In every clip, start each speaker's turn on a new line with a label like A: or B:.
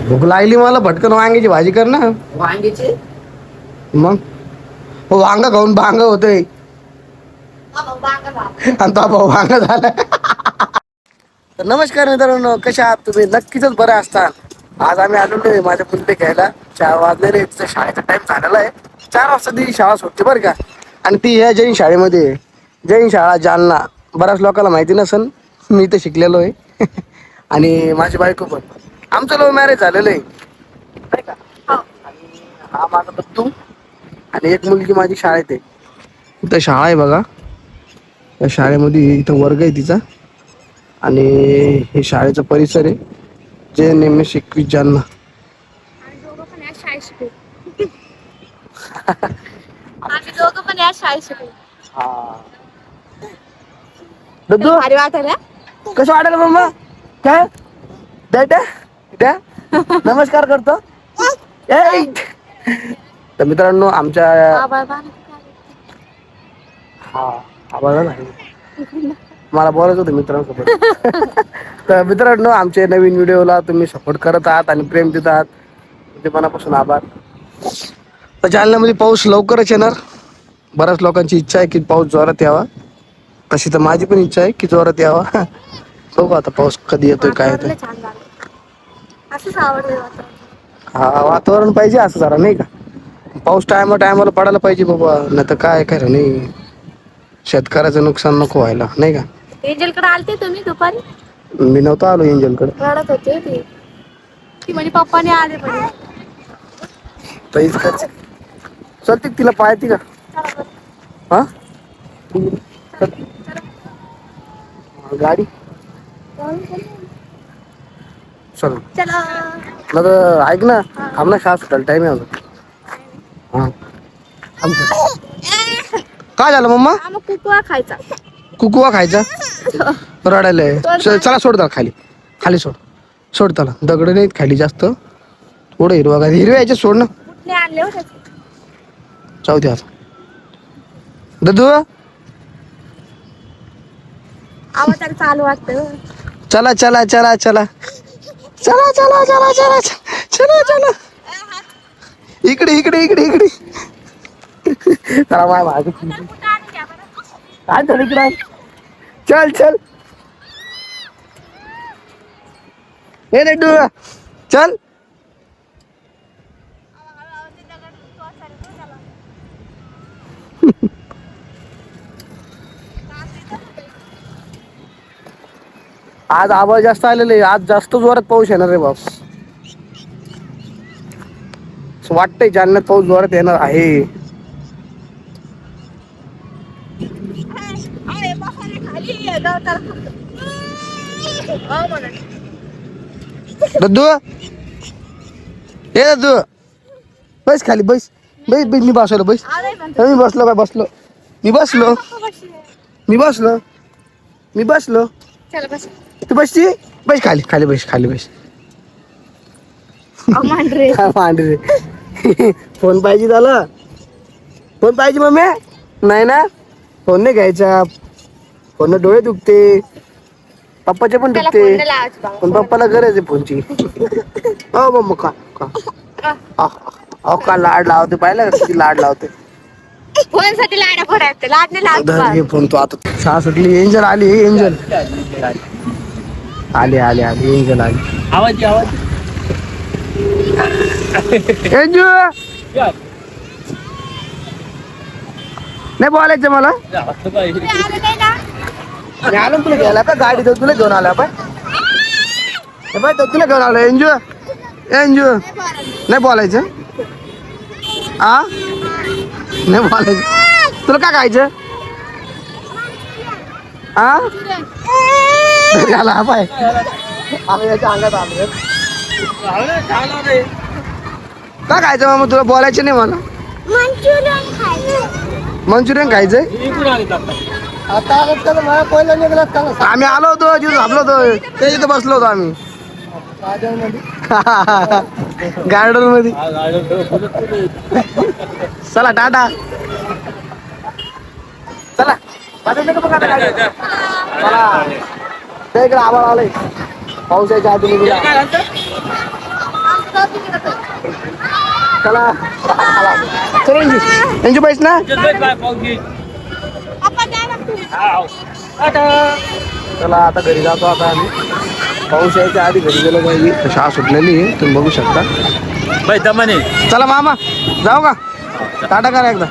A: भूक लागली मला, भटकन वांग्याची भाजी कर ना.
B: वांग्याची
A: मग हो, वांग खाऊन भांग होतय आणि तो भाऊ भांग झाला. तर नमस्कार मित्रांनो, कशा आहात तुम्ही? नक्कीच बरे असतात. आज आम्ही आलेलो आहे माझ्या मुलीला घ्यायला. 4 वाजलेले, तिचा शाळेचा टाइम झालेला आहे. 4 वाजता ती शाळा सुटते बरं का. आणि ती ह्या जैन शाळेमध्ये आहे. जैन शाळा जालना. बऱ्याच लोकांना माहिती नसेल, मी इथे शिकलेलो आहे. आणि माझी बायको पण. आमचं लव्ह मॅरेज झालेलं आहे नाही का. आणि हा माझा बद्दू आणि एक मुलगी माझी शाळेत आहे. इथं शाळा आहे बघा. त्या शाळेमध्ये इथं वर्ग आहे तिचा. आणि हे शाळेचा परिसर आहे, जे नेहमी शिकवी जालना.
C: आम्ही दोघं पण याच शाळेत शिकलो. आम्ही दोघं पण याच शाळेत शिकलो.
A: दद्दू
C: भारी वाटलं.
A: कसं वाटेल मम्मा? काय द्या द्या नमस्कार करतो. ए! तर मित्रांनो आमच्या आवाज नाही, मला बोलायचं होतं मित्रांसोबत. तर मित्रांनो, आमचे नवीन व्हिडिओला तुम्ही सपोर्ट करत आहात आणि प्रेम देत आहात, म्हणजे मनापासून आभार. तर जालन्यामध्ये पाऊस लवकरच येणार. बऱ्याच लोकांची इच्छा आहे की पाऊस जोरात यावा. तशी तर माझी पण इच्छा आहे की जोरात यावा. बघू आता पाऊस कधी येतोय काय येतोय.
C: असंच आवडतं.
A: हा, वातावरण पाहिजे असं जरा नाही का. पाऊस टायमाला पडायला पाहिजे बाबा, नाही तर काय खरं नाही. शेतकऱ्याचं नुकसान नको व्हायला नाही का.
C: एंजलकडे आलते तुम्ही दुपारी?
A: मी नव्हतो आलो एंजलकडे.
C: रडत होते ती म्हणे पप्पाने आले म्हणे.
A: तरीच खर्च चलते तिला पाहती का? हा गाडी चल.
C: चला
A: ऐक ना, थांब ना, शाळा सुटायला टाइम आहे अजून. हा काय झालं मम्मा?
C: मग कुकवा खायचा.
A: कुकुवा खायचा? रडायलाय. चला सोड त्याला खाली. खाली सोड त्याला. दगड नाहीत खाली जास्त. थोडं हिरवा हिरव्या सोड ना.
C: कुठले आणले हो त्याचे?
A: जाऊ दे आता. ददू
C: आवाज त्याला चालू वाटतं.
A: चला चला चला चला चला चला चला चला चला चला. इकडे इकडे इकडे इकडे. चला माय माझं काय झालं इकडे. चल चल हे लड्डू चल. आज आवाज जास्त आलेले. आज जास्त जोरात पाऊस येणार रे बाप. वाटतंय जालन्यात पाऊस जोरात येणार आहे. दद्दू हे दद्दू बस खाली बस. बस मी बसलो. बस मी बसलो काय बसलो. मी बसलो मी बसलो मी बसलो.
C: चला बस.
A: तू बसची. बस खाली खाली बस खाली बस.
C: मांडरे
A: मांडरे. फोन पाहिजे झाला. फोन पाहिजे मम्मी? नाही ना, फोन नाही घ्यायचा. फोन डोळे दुखते, पप्पाचे पण दुखते, पण पप्पाला गरज आहे फोनची. हो मम्मा का लाड लावते. पाहिलं का किती लाड लावते.
C: फोनसाठी लाडा फोडायचं. लाड नाही लागत.
A: फोन तो आता शाळा सुटली. एंजल आली. एंजल आली आली आली. एंजल आली.
B: आवाज
A: एंजू नाही बोलायचं मला. मी आलो तुला घ्यायला का गाडी तर तुला घेऊन आला पाय. तुला घेऊन आलो. एंजू एंजू नाही बोलायचं. आ नाही बोलायचं. तुला काय खायचं? आ आला पाय. आम्ही याच्या अंगात आलो. काय खायचं मामा तुला? बोलायचं नाही मला. मंचुरियन खायचंय. आम्ही आलो होतो जिथं थांबलो होतो ते इथं बसलो होतो आम्ही गार्डन मध्ये. चला टाटा. चला चला. इकडे आभाळ आलंय. पाऊस यायच्या आधी चला चल यांची पैसे ना.
C: पप्पा द्या ना तुम्ही.
A: चला आता घरी जातो. आता आम्ही पाऊस यायच्या आधी घरी गेलो पाहिजे. शाळा सुटलेली आहे तुम्ही बघू शकता. चला मामा जाऊ का. टाटा करा एकदा.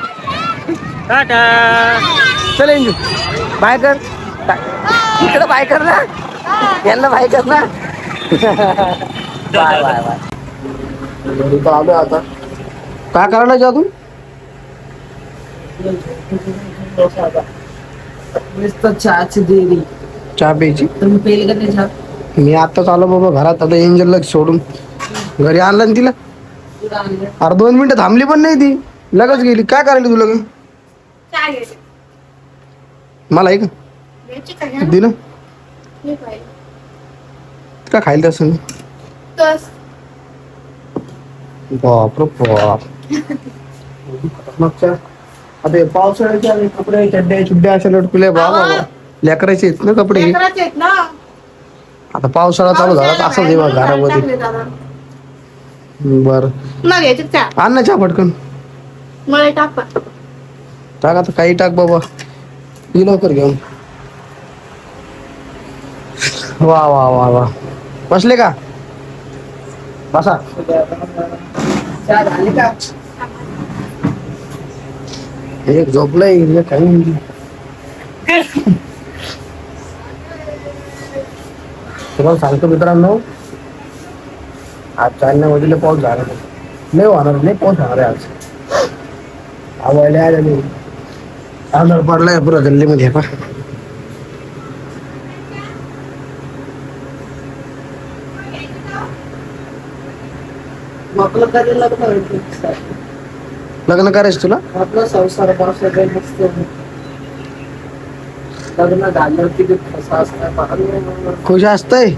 A: चल इंजू बाय कर. इकडं बाय कर ना. यांना बाय कर ना. Bye bye bye. घरी तर आलो आता. काय करायला जा तू.
B: चहाची देरी
A: चहा प्यायची.
B: तुम्ही पेल का ते चहा
A: मी आत्ताच आलो बाबा घरात. आता एंजलला सोडून घरी आणलं ना तिला. अरे 2 मिनिटं थांबली पण नाही ती. लगेच गेली. काय करायला तुला का.
C: काय घ्यायचं?
A: मला ऐक
C: घ्यायची का घ्या?
A: दे ना.
C: हे पाहिजे.
A: काय खायला तसं.
C: तस.
A: बाप रे बाप. मागच्या आता पावसाळ्याच्या कपडे चड्ड्या चुड्ड्या अशा लटकुल्या बाबा लेकरायचे आहेत ना कपडे.
C: लेकराचे आहेत ना.
A: आता पावसाळा चालू झाला तर असं जेव्हा घरामध्ये.
C: टाकले दादा.
A: बर
C: मग घ्यायची चहा.
A: आण ना चहा पटकन.
C: मला टाक.
A: टाक आता काही टाक बाबा. ही लवकर घेऊन. वा वा वा वा. बसले का. बसा.
B: चहा झाली का
A: एक झोपलंय काही. तुम्हाला सांगतो मित्रांनो आज 4 वाजेला पाऊस झाला नाही. होणार नाही पाऊस होणार आहे आज. आवडले आले नाही. आंधळ पडलाय पुरा गल्लीमध्ये. पा
B: आपलं कधी लग्न व्हायचं
A: लग्न करायचं तुला.
B: आपला संसार पावसाचा मस्त लग्न झालं किती कसा असतं.
A: खुश असतंय.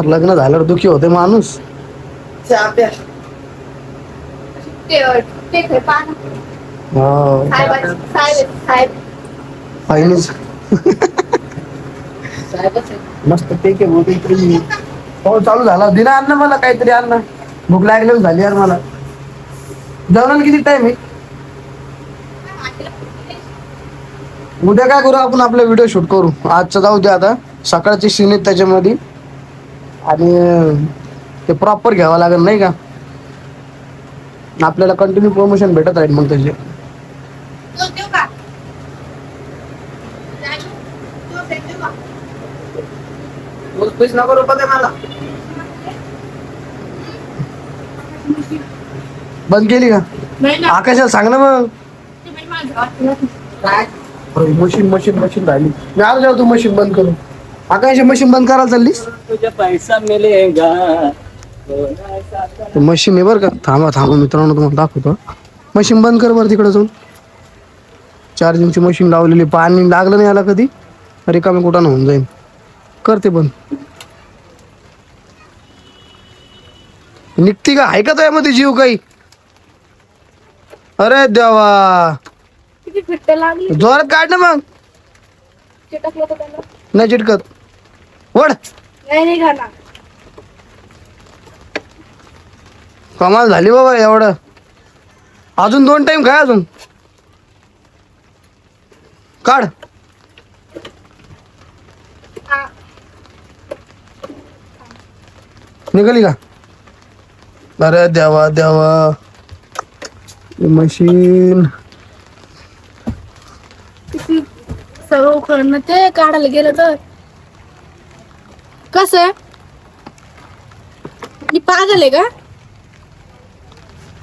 A: लग्न झाल्यावर दुखी होते माणूस.
B: चहा प्या
C: ते ते पान.
A: हो
C: साहेब.
A: फाईनच
B: साहेबच आहे.
A: मस्त पैकी होती तरी. हो चालू झाला. दिना अन्न मला काहीतरी अन्न. भूक लागली झाली यार मला. जेवणाला किती टाइम आहे. उद्या काय करू आपण आपला व्हिडिओ शूट करू. आजचा जाऊ दे आता. सकाळचे सीन आहेत त्याच्यामध्ये आणि ते प्रॉपर घ्यावं लागेल नाही का. आपल्याला कंटिन्यू प्रमोशन भेटत राहील मग त्याचे.
C: देऊ का? देऊ का?
B: पीस नको रुपये दे मला.
A: बंद केली का.
C: नाही ना.
A: आकाशाला सांग ना मग.
C: तुम्ही माझ्या
B: काय
A: मशीन मशीन मशीन राहिली. मी आलो जाऊ तू मशीन बंद करू. आकाश मशीन बंद करायला चाललीस.
B: तुझे पैसा मिलेगा
A: मशीन आहे बरं का. थांबा थांबा मित्रांनो तुम्हाला दाखवतो. मशीन बंद कर बरं तिकडे जाऊन. चार्जिंगची मशीन लावलेली. पाणी लागलं नाही याला कधी. रिकामी कुठं होऊन जाईल. करते बंद. निघती का. आहे का तो यामध्ये जीव काही. अरे देवा.
C: किती फिट्ट लागली.
A: जोरात काढ ना मग.
C: चिटकलं तर त्याला.
A: नाही चिटकत. वड
C: नाही घाला.
A: कमाल झाली बाबा एवढं. अजून 2 टाइम काय अजून. काढ. निघाली का. अरे देवा देवा. मशीन
C: किती सगळं उकळणं ते काढायला गेलं तर कसं आहे. मी पागल आहे का.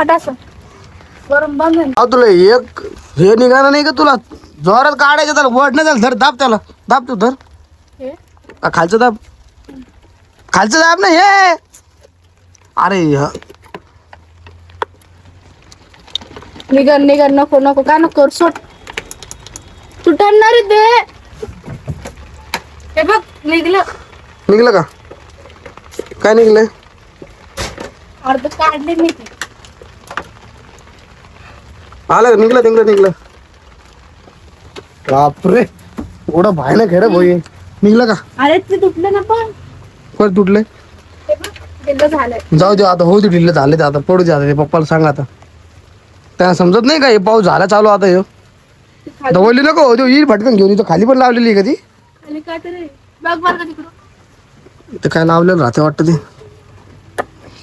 C: आता असं वरून बंद झालं.
A: अहो तुला एक हे निघालं नाही का तुला. जोरात काढायचं त्याला. वड नाही झालं. धर दाब त्याला. दाब तू धर.
C: हे?
A: खालचं दाब. खालचं दाब ना हे. अरे
C: निघन नको नको काय नको करू. सोड तू टणणार आहे ते. हे बघ निघलं.
A: निघलं का. काय निघलंय.
C: अर्ध काढले मी ते.
A: आलं निघलं निघलं निघलं. बापरे एवढं भयानक आहे रे भाई. निघलं का.
C: अरे ते तुटलं ना पण.
A: कोण तुटलंय.
C: हे बघ एकदा झालंय.
A: जाऊ दे आता, होऊ दे ढिल्लं झाले ते आता, पडू दे आता, ते पप्पाला सांग आता. त्यांना समजत नाही का हे पाऊस झाला चालू आता ह्यो. दवली नको हो, येईल भटकन घेऊन, इथं खाली पण लावलेली आहे कधी.
C: खाली काय तरी बघ बरं का तिकडं.
A: ते काय लावलेलं राहते वाटतं ते,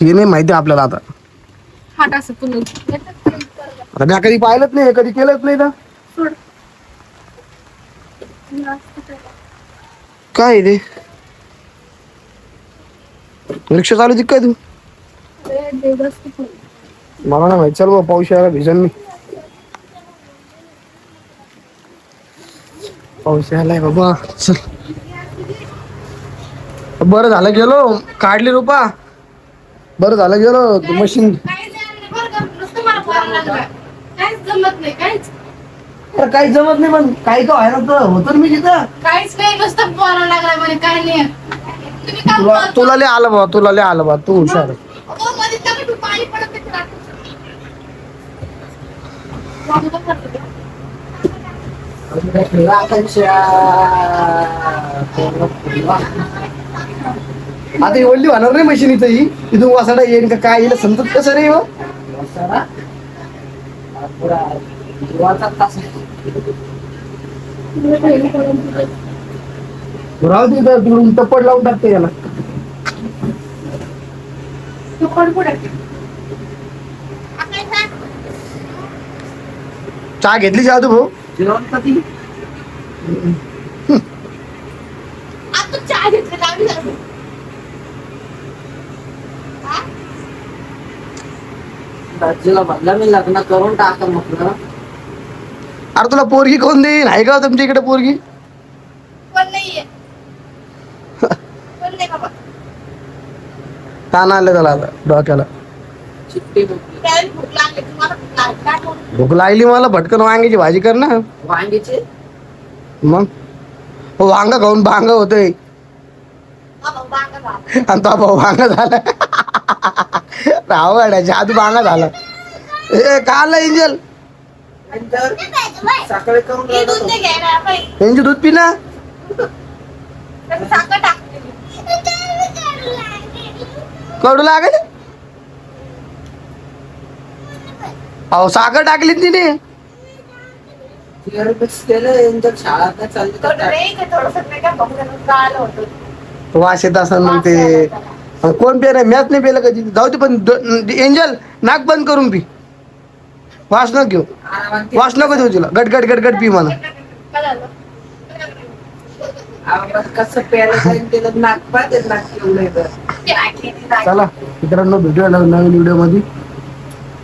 A: हे नाही माहिती आपल्याला आता.
C: हाट असं पुन्हा
A: आता मी कधी पाहिलंच नाही, कधी केलंच नाही तर
C: सोड.
A: काय आहे ते. रिक्षा चालू काय तू.
C: अरे देवदास किती.
A: मला नाही माहिती, चल बाबा पाऊस यायला भिजन मी. पाऊस यायलाय बाबा, चल. बरं झालं गेलो, काढली रुपा. बरं झालं गेलो मशीन.
C: काहीच जमत नाही, काहीच
A: काही जमत नाही, पण काही तो आहे ना, तर होतं मी तिथं.
C: काहीच नाही, नुसतं बोलायला लागलाय म्हणे काय नाही. तुम्ही काम
A: तुला लय आलं बा, तुला लय आलं बा, तू हुशार.
C: मध्ये त्यामध्ये पाणी पडत नाही त्याला.
A: आता एवढी होणार नाही मशीन इथं ही, इथून वासाडा येईन का काय येईल समजत कसं रे हो. राहू दे तर तिकडून टप्पड लावून टाकते याला. चहा घेतली जादू भाऊ.
B: जेवण कधी
C: आता चहा घेतला आम्ही जाऊ.
B: दाजीला म्हणलं मी लग्न करून टाका म्हटलं.
A: अरे तुला पोरगी कोण देईन, आहे का तुमच्या इकडे पोरगी.
C: पण नाहीये. पण नाही बाबा.
A: ताण आलं त्याला आता डोक्याला.
B: चिट्टी बुकली.
C: त्यावेळी भूक लागली तुम्हाला, भूक लागली काय करू?
A: भूक लागली मला, भटकन वांग्याची भाजी कर ना.
B: वांगीचे
A: मग हो, वांग खाऊन भांग होतंय,
C: बाबा, बांगा बाबा.
A: आणि तो भाऊ भांग झाला. राव जादू भांगा झाला. ए काल एंजल,
B: सकाळी करून
C: हे दूध नाही घ्यायला पाहिजे.
A: एंजल दूध पी ना.
C: त्याचं साखर टाकलेली.
A: कडू लागेल. अहो साखर टाकली तिने.
B: मिक्स केलं एंजल शाळा काय चालली
C: थोडं
B: तर
C: रे, ते थोडंसं नाही का बघून गाळलं होतं.
A: वास येत असं मग ते. कोण पे नाही, मॅच नाही पेलं कधी. जाऊ दे, पण एंजल नाक बंद करून पी. वास नको घेऊ, वास नको देऊ तुला. गट गट गट गट पी म्हणा.
C: काय झालं?
B: आवाज कसं प्यायला जाईल त्याला नाक पाहते नाक केवढं तर.
C: ते ऐकली ती नाही.
A: चला मित्रांनो, भेटूया नवीन व्हिडिओ मध्ये.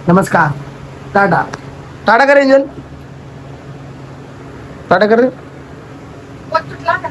A: नमस्कार, टाटा. टाटा कर एंजल, टाटा कर रे.
C: पोट तुटला का?